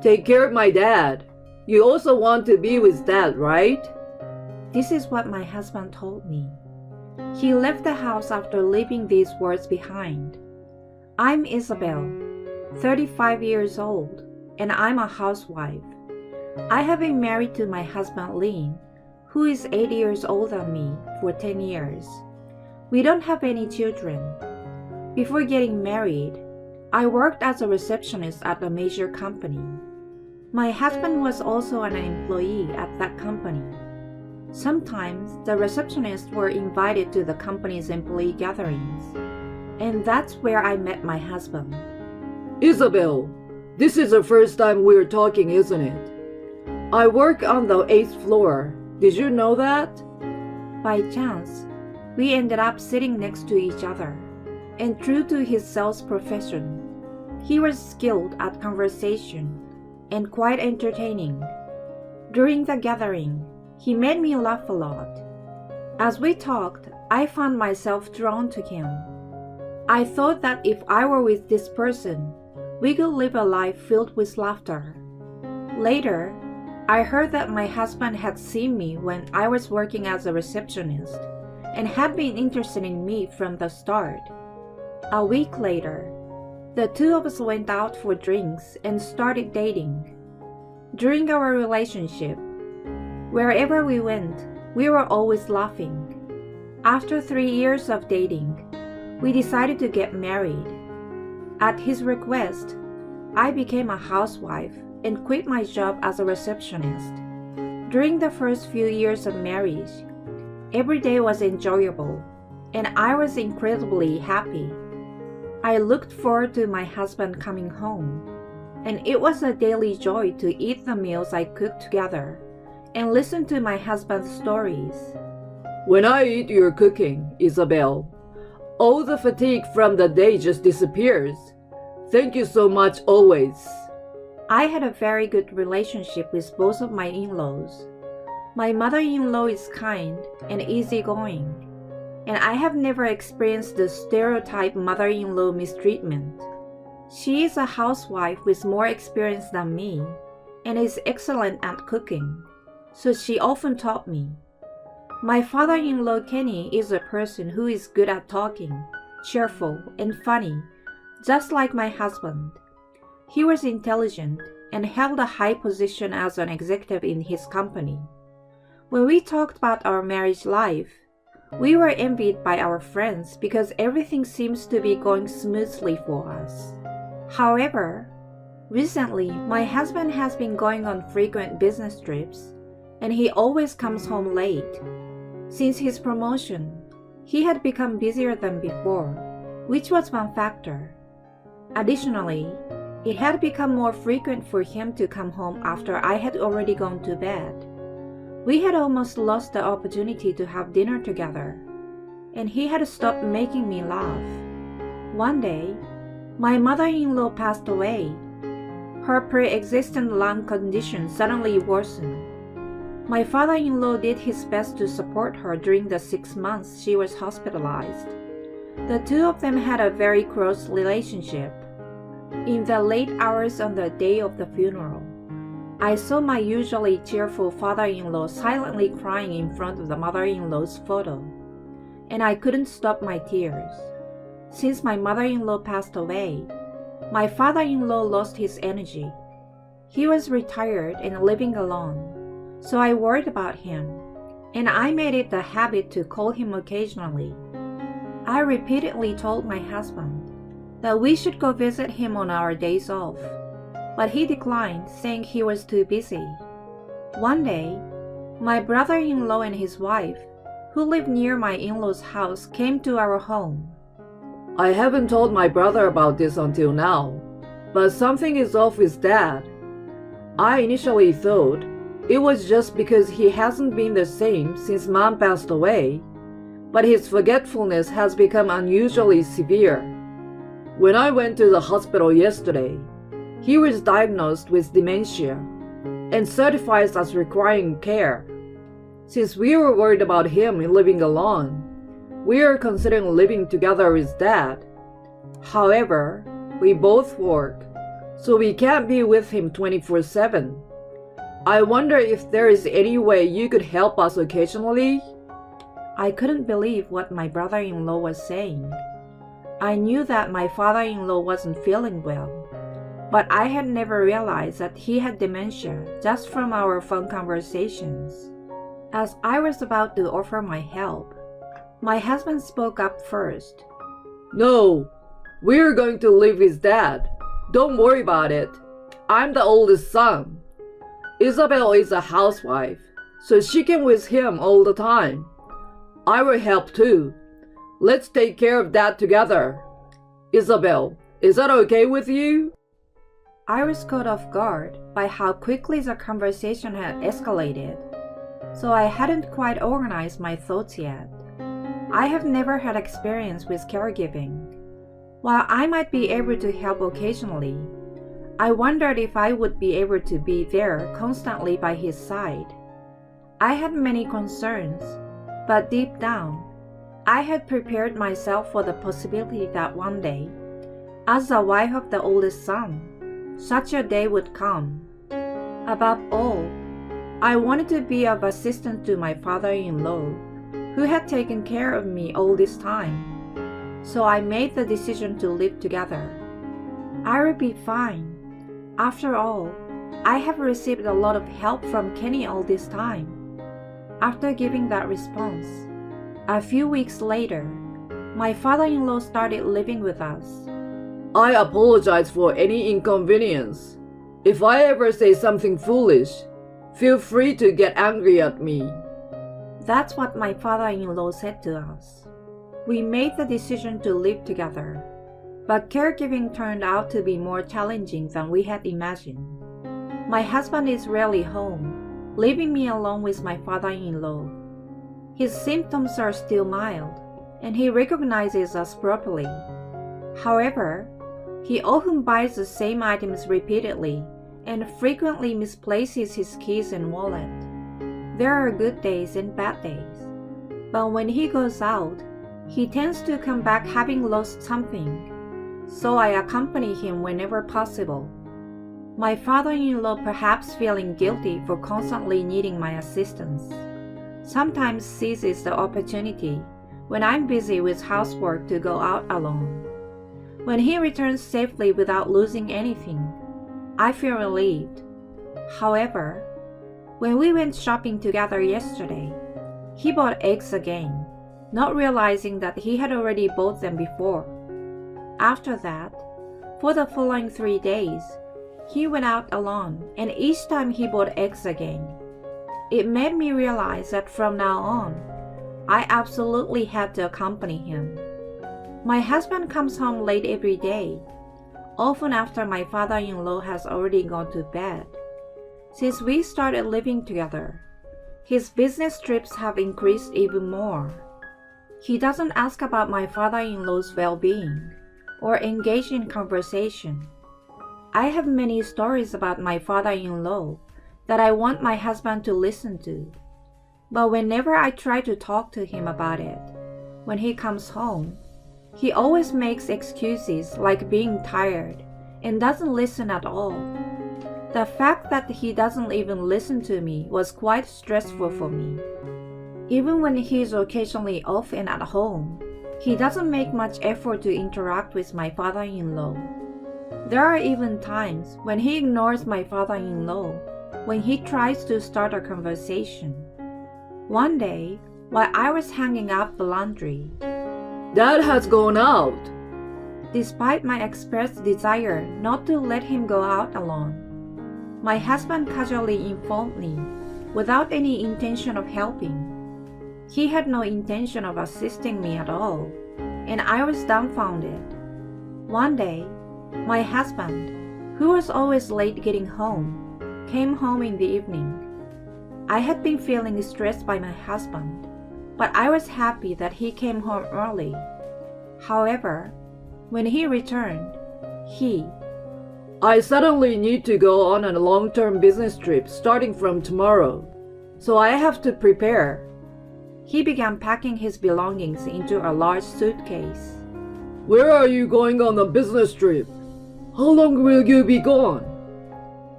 Take care of my dad. You also want to be with dad, right? This is what my husband told me. He left the house after leaving these words behind. I'm Isabel, 35 years old, and I'm a housewife. I have been married to my husband Lynn, who is 8 years older than me, for 10 years. We don't have any children. Before getting married, I worked as a receptionist at a major company. My husband was also an employee at that company. Sometimes the receptionists were invited to the company's employee gatherings, and that's where I met my husband. Isabel, this is the first time we're talking, isn't it? I work on the 8th floor. Did you know that? By chance, we ended up sitting next to each other, and true to his sales profession, he was skilled at conversation and quite entertaining. During the gathering, he made me laugh a lot. As we talked, I found myself drawn to him. I thought that if I were with this person, we could live a life filled with laughter. Later, I heard that my husband had seen me when I was working as a receptionist and had been interested in me from the start. A week later, the two of us went out for drinks and started dating. During our relationship, wherever we went, we were always laughing. After 3 years of dating, we decided to get married. At his request, I became a housewife and quit my job as a receptionist. During the first few years of marriage, every day was enjoyable, and I was incredibly happy. I looked forward to my husband coming home, and it was a daily joy to eat the meals I cooked together and listen to my husband's stories. When I eat your cooking, Isabel, all the fatigue from the day just disappears. Thank you so much always. I had a very good relationship with both of my in-laws. My mother-in-law is kind and easygoing, and I have never experienced the stereotype mother-in-law mistreatment. She is a housewife with more experience than me and is excellent at cooking, so she often taught me. My father-in-law Kenny is a person who is good at talking, cheerful, and funny, just like my husband. He was intelligent and held a high position as an executive in his company. When we talked about our marriage life, we were envied by our friends because everything seems to be going smoothly for us. However, recently my husband has been going on frequent business trips, and he always comes home late. Since his promotion, he had become busier than before, which was one factor. Additionally, it had become more frequent for him to come home after I had already gone to bed. We had almost lost the opportunity to have dinner together, and he had stopped making me laugh. One day, my mother-in-law passed away. Her pre-existing lung condition suddenly worsened. My father-in-law did his best to support her during the 6 months she was hospitalized. The two of them had a very close relationship. In the late hours on the day of the funeral, I saw my usually cheerful father-in-law silently crying in front of the mother-in-law's photo, and I couldn't stop my tears. Since my mother-in-law passed away, my father-in-law lost his energy. He was retired and living alone, so I worried about him, and I made it a habit to call him occasionally. I repeatedly told my husband that we should go visit him on our days off, but he declined, saying he was too busy. One day, my brother-in-law and his wife, who lived near my in-laws' house, came to our home. I haven't told my brother about this until now, but something is off with Dad. I initially thought it was just because he hasn't been the same since Mom passed away, but his forgetfulness has become unusually severe. When I went to the hospital yesterday, he was diagnosed with dementia and certified as requiring care. Since we were worried about him living alone, we are considering living together with Dad. However, we both work, so we can't be with him 24/7. I wonder if there is any way you could help us occasionally? I couldn't believe what my brother-in-law was saying. I knew that my father-in-law wasn't feeling well, but I had never realized that he had dementia just from our phone conversations. As I was about to offer my help, my husband spoke up first. No, we're going to live with Dad. Don't worry about it. I'm the oldest son. Isabel is a housewife, so she can with him all the time. I will help too. Let's take care of Dad together. Isabel, is that okay with you? I was caught off guard by how quickly the conversation had escalated, so I hadn't quite organized my thoughts yet. I have never had experience with caregiving. While I might be able to help occasionally, I wondered if I would be able to be there constantly by his side. I had many concerns, but deep down, I had prepared myself for the possibility that one day, as the wife of the oldest son, such a day would come. Above all, I wanted to be of assistance to my father-in-law, who had taken care of me all this time. So I made the decision to live together. I will be fine. After all, I have received a lot of help from Kenny all this time. After giving that response, a few weeks later, my father-in-law started living with us. I apologize for any inconvenience. If I ever say something foolish, feel free to get angry at me. That's what my father-in-law said to us. We made the decision to live together, but caregiving turned out to be more challenging than we had imagined. My husband is rarely home, leaving me alone with my father-in-law. His symptoms are still mild, and he recognizes us properly. However, he often buys the same items repeatedly and frequently misplaces his keys and wallet. There are good days and bad days, but when he goes out, he tends to come back having lost something, so I accompany him whenever possible. My father-in-law, perhaps feeling guilty for constantly needing my assistance, sometimes seizes the opportunity when I'm busy with housework to go out alone. When he returns safely without losing anything, I feel relieved. However, when we went shopping together yesterday, he bought eggs again, not realizing that he had already bought them before. After that, for the following 3 days, he went out alone, and each time he bought eggs again. It made me realize that from now on, I absolutely had to accompany him. My husband comes home late every day, often after my father-in-law has already gone to bed. Since we started living together, his business trips have increased even more. He doesn't ask about my father-in-law's well-being or engage in conversation. I have many stories about my father-in-law that I want my husband to listen to. But whenever I try to talk to him about it, when he comes home, he always makes excuses like being tired and doesn't listen at all. The fact that he doesn't even listen to me was quite stressful for me. Even when he is occasionally off and at home, he doesn't make much effort to interact with my father-in-law. There are even times when he ignores my father-in-law when he tries to start a conversation. One day, while I was hanging up the laundry, Dad has gone out. Despite my expressed desire not to let him go out alone, my husband casually informed me, without any intention of helping. He had no intention of assisting me at all, and I was dumbfounded. One day, my husband, who was always late getting home, came home in the evening. I had been feeling stressed by my husband, but I was happy that he came home early. However, when he returned, I suddenly need to go on a long-term business trip starting from tomorrow, so I have to prepare. He began packing his belongings into a large suitcase. Where are you going on a business trip? How long will you be gone?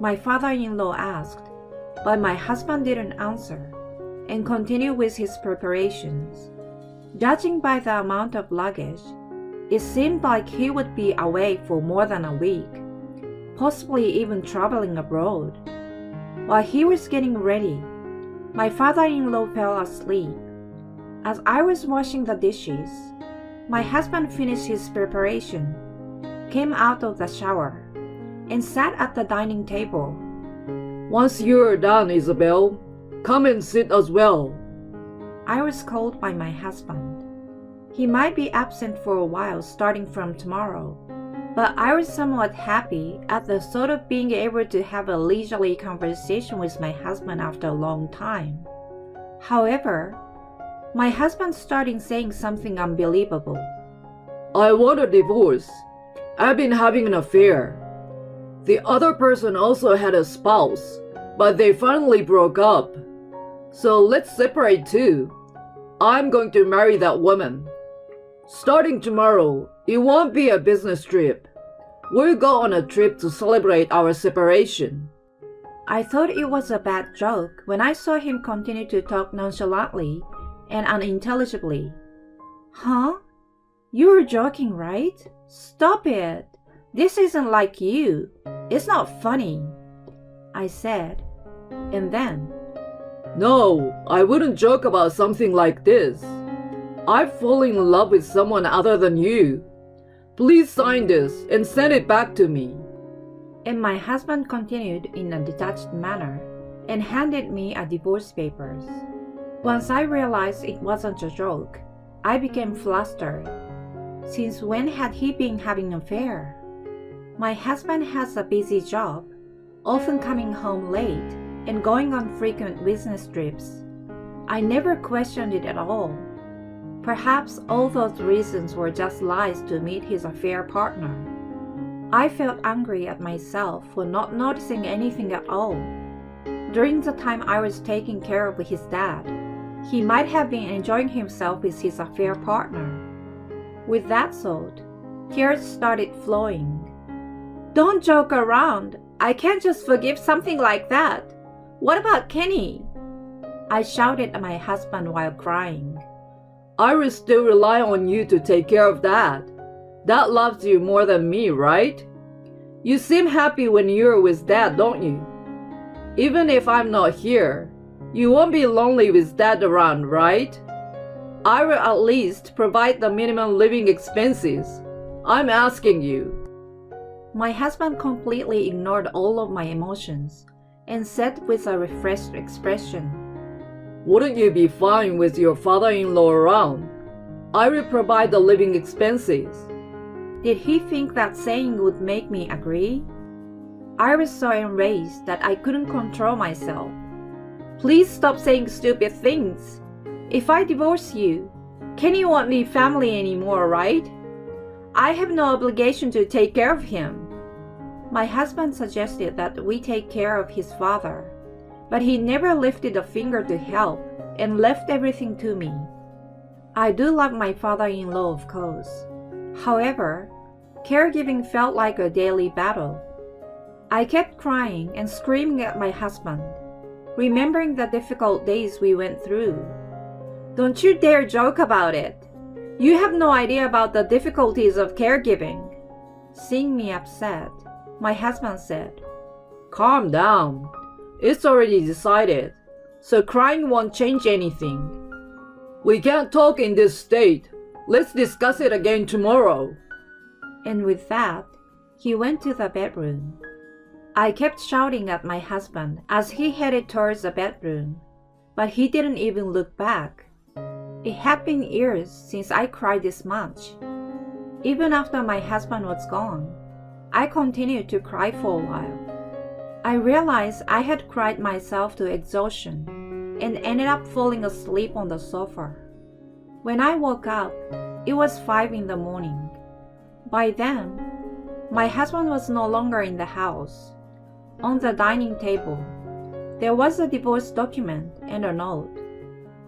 My father-in-law asked, but my husband didn't answer and continued with his preparations. Judging by the amount of luggage, it seemed like he would be away for more than a week, possibly even traveling abroad. While he was getting ready, my father-in-law fell asleep. As I was washing the dishes, my husband finished his preparation, came out of the shower, and sat at the dining table. Once you're done, Isabel, come and sit as well. I was called by my husband. He might be absent for a while starting from tomorrow, but I was somewhat happy at the thought of being able to have a leisurely conversation with my husband after a long time. However, my husband started saying something unbelievable. I want a divorce. I've been having an affair. The other person also had a spouse, but they finally broke up. So let's separate too. I'm going to marry that woman. Starting tomorrow, it won't be a business trip. We'll go on a trip to celebrate our separation. I thought it was a bad joke when I saw him continue to talk nonchalantly and unintelligibly. Huh? You were joking, right? Stop it. This isn't like you. It's not funny, I said. And then, No, I wouldn't joke about something like this. I've fallen in love with someone other than you. Please sign this and send it back to me. and my husband continued in a detached manner and handed me a divorce papers. Once I realized it wasn't a joke, I became flustered. Since when had he been having an affair? My husband has a busy job, often coming home late and going on frequent business trips. I never questioned it at all. Perhaps all those reasons were just lies to meet his affair partner. I felt angry at myself for not noticing anything at all. During the time I was taking care of his dad, he might have been enjoying himself with his affair partner. With that thought, tears started flowing. Don't joke around. I can't just forgive something like that. What about Kenny? I shouted at my husband while crying. I will still rely on you to take care of that. Dad loves you more than me, right? You seem happy when you're with Dad, don't you? Even if I'm not here, you won't be lonely with Dad around, right? I will at least provide the minimum living expenses. I'm asking you. My husband completely ignored all of my emotions and said with a refreshed expression, Wouldn't you be fine with your father-in-law around? I will provide the living expenses. Did he think that saying would make me agree? I was so enraged that I couldn't control myself. Please stop saying stupid things. If I divorce you, Kenny won't need family anymore, right? I have no obligation to take care of him. My husband suggested that we take care of his father, but he never lifted a finger to help and left everything to me. I do love my father-in-law, of course. However, caregiving felt like a daily battle. I kept crying and screaming at my husband, remembering the difficult days we went through. Don't you dare joke about it. You have no idea about the difficulties of caregiving. Seeing me upset, my husband said, Calm down. It's already decided, so crying won't change anything. We can't talk in this state. Let's discuss it again tomorrow. And with that, he went to the bedroom. I kept shouting at my husband as he headed towards the bedroom, but he didn't even look back. It had been years since I cried this much. Even after my husband was gone, I continued to cry for a while. I realized I had cried myself to exhaustion and ended up falling asleep on the sofa. When I woke up, it was 5 in the morning. By then, my husband was no longer in the house. On the dining table, there was a divorce document and a note.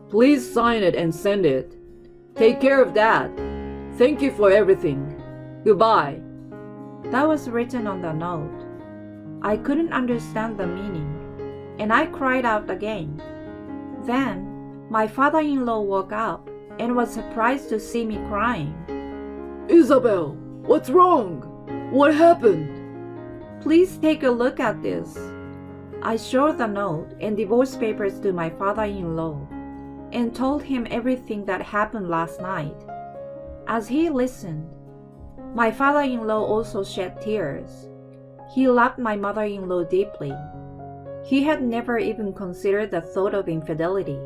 Please sign it and send it. Take care of Dad. Thank you for everything. Goodbye. That was written on the note. I couldn't understand the meaning, and I cried out again. Then, my father-in-law woke up and was surprised to see me crying. Isabel, what's wrong? What happened? Please take a look at this. I showed the note and divorce papers to my father-in-law and told him everything that happened last night. As he listened, my father-in-law also shed tears. He loved my mother-in-law deeply. He had never even considered the thought of infidelity.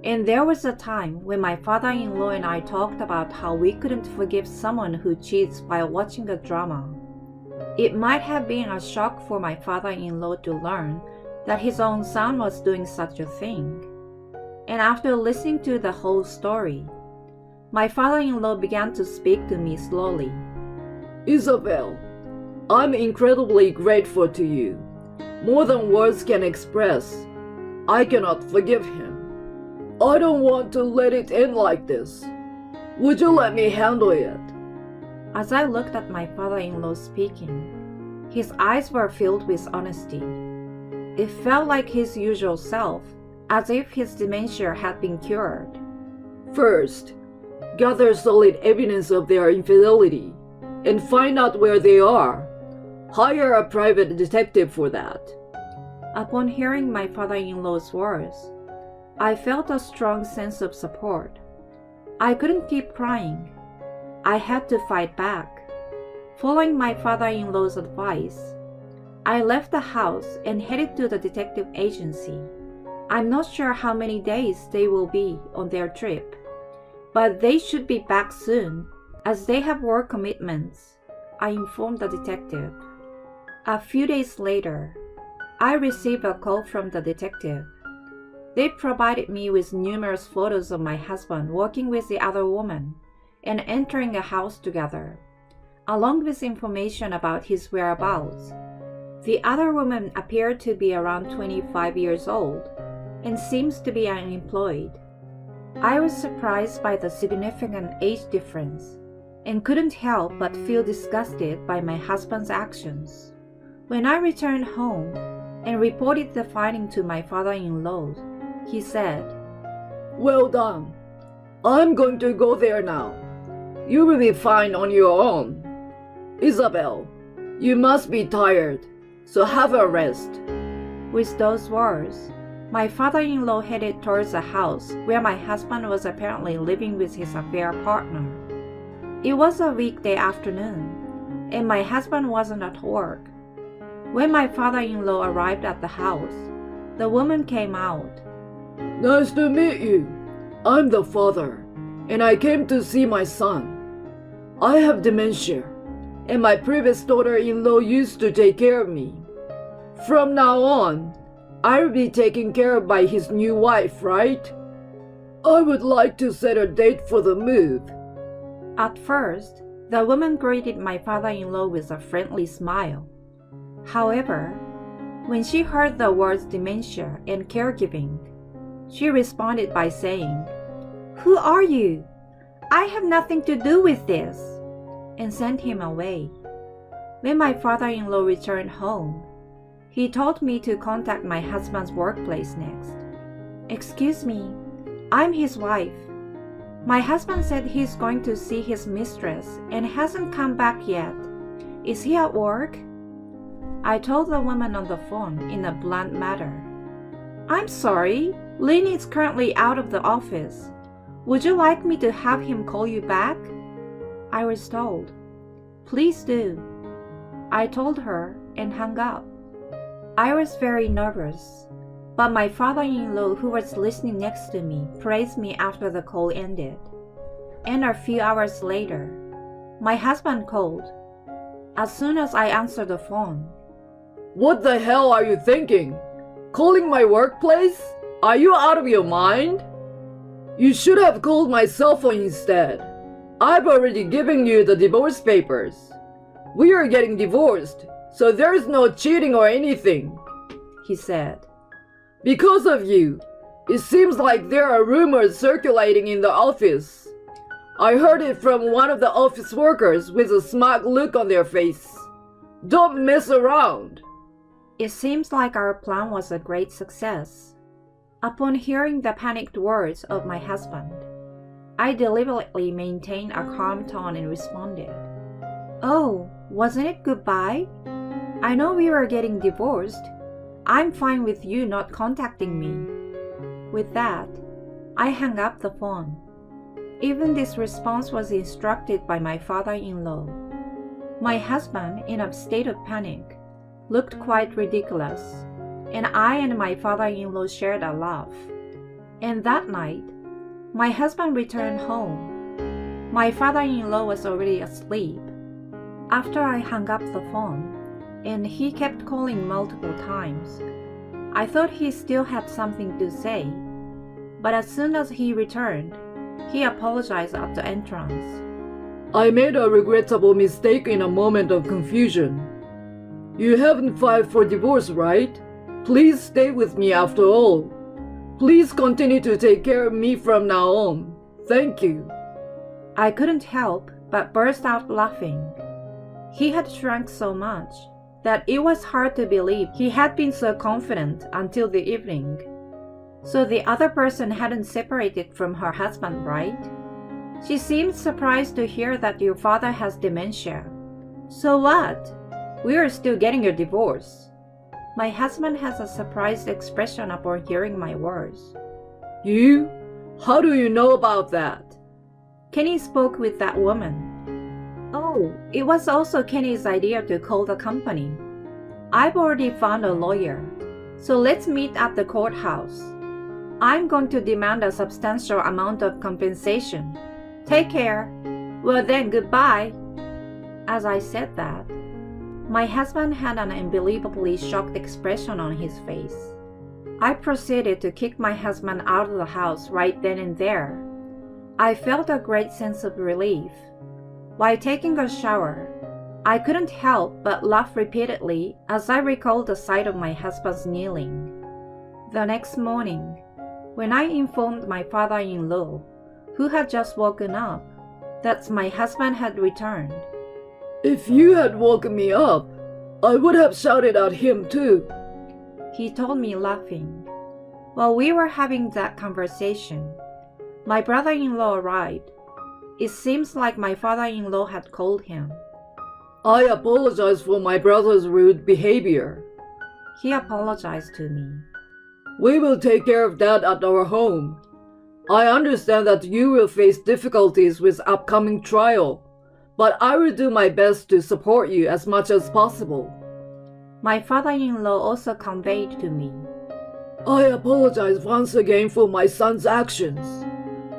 And there was a time when my father-in-law and I talked about how we couldn't forgive someone who cheats while watching a drama. It might have been a shock for my father-in-law to learn that his own son was doing such a thing. And after listening to the whole story, my father-in-law began to speak to me slowly. Isabel, I'm incredibly grateful to you. More than words can express. I cannot forgive him. I don't want to let it end like this. Would you let me handle it? As I looked at my father-in-law speaking, his eyes were filled with honesty. It felt like his usual self, as if his dementia had been cured. First, gather solid evidence of their infidelity and find out where they are. Hire a private detective for that. Upon hearing my father-in-law's words, I felt a strong sense of support. I couldn't keep crying. I had to fight back. Following my father-in-law's advice, I left the house and headed to the detective agency. I'm not sure how many days they will be on their trip, but they should be back soon as they have work commitments, I informed the detective. A few days later, I received a call from the detective. They provided me with numerous photos of my husband walking with the other woman and entering a house together, along with information about his whereabouts. The other woman appeared to be around 25 years old and seems to be unemployed. I was surprised by the significant age difference and couldn't help but feel disgusted by my husband's actions. When I returned home and reported the finding to my father-in-law, he said, Well done. I'm going to go there now. You will be fine on your own. Isabel, you must be tired, so have a rest. With those words, my father-in-law headed towards the house where my husband was apparently living with his affair partner. It was a weekday afternoon, and my husband wasn't at work. When my father-in-law arrived at the house, the woman came out. Nice to meet you. I'm the father, and I came to see my son. I have dementia, and my previous daughter-in-law used to take care of me. From now on, I'll be taken care of by his new wife, right? I would like to set a date for the move. At first, the woman greeted my father-in-law with a friendly smile. However, when she heard the words dementia and caregiving, she responded by saying, "Who are you? I have nothing to do with this," and sent him away. When my father-in-law returned home, he told me to contact my husband's workplace next. "Excuse me, I'm his wife. My husband said he's going to see his mistress and hasn't come back yet. Is he at work?" I told the woman on the phone in a blunt manner. "I'm sorry, Lynn is currently out of the office. Would you like me to have him call you back?" I was told. "Please do." I told her and hung up. I was very nervous, but my father-in-law, who was listening next to me, praised me after the call ended. And a few hours later, my husband called. As soon as I answered the phone, What the hell are you thinking? Calling my workplace? Are you out of your mind? You should have called my cell phone instead. I've already given you the divorce papers. We are getting divorced, so there's no cheating or anything, he said. Because of you, it seems like there are rumors circulating in the office. I heard it from one of the office workers with a smug look on their face. Don't mess around. It seems like our plan was a great success. Upon hearing the panicked words of my husband, I deliberately maintained a calm tone and responded, "Oh, wasn't it goodbye? I know we were getting divorced. I'm fine with you not contacting me." With that, I hung up the phone. Even this response was instructed by my father-in-law. My husband, in a state of panic, looked quite ridiculous, and I and my father-in-law shared a laugh. And that night, my husband returned home. My father-in-law was already asleep. After I hung up the phone, and he kept calling multiple times, I thought he still had something to say. But as soon as he returned, he apologized at the entrance. I made a regrettable mistake in a moment of confusion. You haven't filed for divorce, right? Please stay with me after all. Please continue to take care of me from now on. Thank you. I couldn't help but burst out laughing. He had shrunk so much that it was hard to believe he had been so confident until the evening. So the other person hadn't separated from her husband, right? She seemed surprised to hear that your father has dementia. So what? We are still getting your divorce. My husband has a surprised expression upon hearing my words. You? How do you know about that? Kenny spoke with that woman. Oh, it was also Kenny's idea to call the company. I've already found a lawyer, so let's meet at the courthouse. I'm going to demand a substantial amount of compensation. Take care. Well then, goodbye. As I said that, my husband had an unbelievably shocked expression on his face. I proceeded to kick my husband out of the house right then and there. I felt a great sense of relief. While taking a shower, I couldn't help but laugh repeatedly as I recalled the sight of my husband's kneeling. The next morning, when I informed my father-in-law, who had just woken up, that my husband had returned. If you had woken me up, I would have shouted at him too, he told me, laughing. While we were having that conversation, my brother-in-law arrived. It seems like my father-in-law had called him. I apologize for my brother's rude behavior. He apologized to me. We will take care of that at our home. I understand that you will face difficulties with upcoming trial, but I will do my best to support you as much as possible. My father-in-law also conveyed to me. I apologize once again for my son's actions.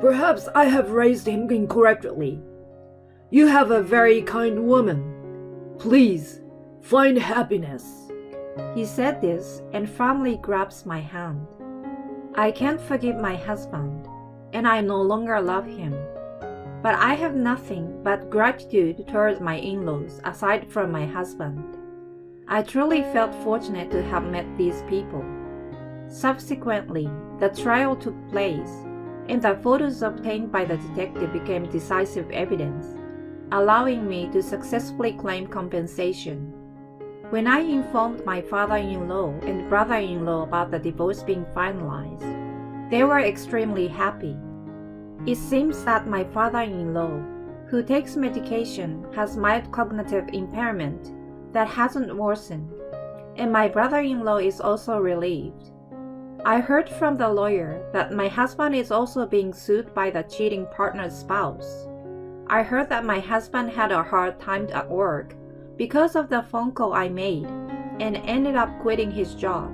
Perhaps I have raised him incorrectly. You have a very kind woman. Please, find happiness. He said this and firmly grabs my hand. I can't forgive my husband, and I no longer love him. But I have nothing but gratitude towards my in-laws aside from my husband. I truly felt fortunate to have met these people. Subsequently, the trial took place, and the photos obtained by the detective became decisive evidence, allowing me to successfully claim compensation. When I informed my father-in-law and brother-in-law about the divorce being finalized, they were extremely happy. It seems that my father-in-law, who takes medication, has mild cognitive impairment that hasn't worsened, and my brother-in-law is also relieved. I heard from the lawyer that my husband is also being sued by the cheating partner's spouse. I heard that my husband had a hard time at work because of the phone call I made and ended up quitting his job.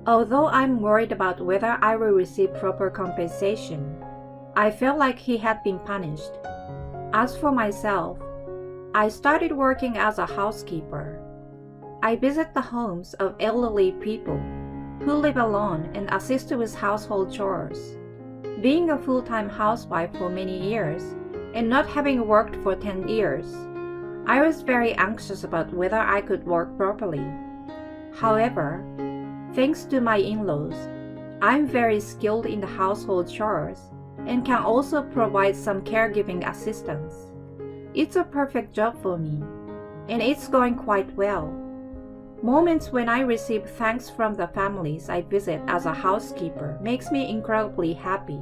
Although I'm worried about whether I will receive proper compensation, I felt like he had been punished. As for myself, I started working as a housekeeper. I visit the homes of elderly people who live alone and assist with household chores. Being a full-time housewife for many years and not having worked for 10 years, I was very anxious about whether I could work properly. However, thanks to my in-laws, I'm very skilled in the household chores and can also provide some caregiving assistance. It's a perfect job for me, and it's going quite well. Moments when I receive thanks from the families I visit as a housekeeper makes me incredibly happy,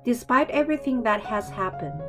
despite everything that has happened.